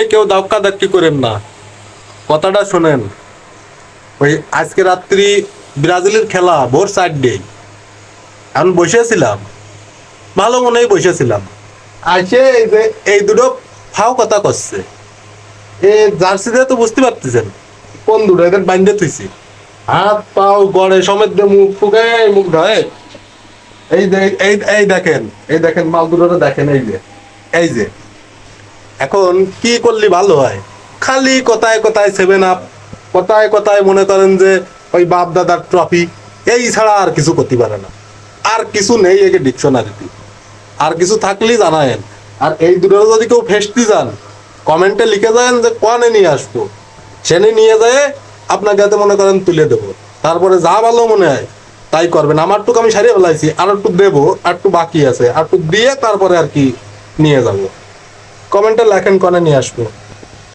কেউ ধাক্কা ধাক্কি করেন না, কথাটা শোনেন। ওই আজকে রাত্রি ব্রাজিলের খেলা ভোর 4টায়, আমি বসেছিলাম, ভালো মনেই বসেছিলাম। আসে এই যে এই দুটো ফাও কথা করছে, এ জার্সিতে তো বুঝতে পারতেছেন কোন দুটো, এদের বাইন্দে থুইছি, হাত পাও গড়ে সমেত দিয়ে মুখ ফুকে মুখ ঢয়ে। এই যে এই দেখেন, এই দেখেন মাল দুটো দেখেন, এই যে এই যে এখন কি করলে ভালো হয়? খালি কথায় কথায় 7 আপ, কথায় কথায় মনে করেন যে ওই বাপ দাদার ট্রফি, এই ছাড়া আর কিছু করতে পারে না। আর কিছু নেই একে ডিকশনারিতে, আর কিছু থাকলেই জানায়েন। আর এই দুটো যদি কেউ ফেসতে যান, কমেন্টে লিখে যান যে কোয়ানে নিয়ে আসবো, সেনে নিয়ে যায় আপনাকে হাতে মনে করেন তুলে দেবো। তারপরে যা ভালো মনে হয় তাই করবেন। আমারটুকু আমি সারিয়ে ফেলাইছি, আর একটু দেবো, আর একটু বাকি আছে, আর একটু দিয়ে তারপরে আর কি নিয়ে যাবো। কমেন্টে লেখেন কনে নিয়ে আসবো।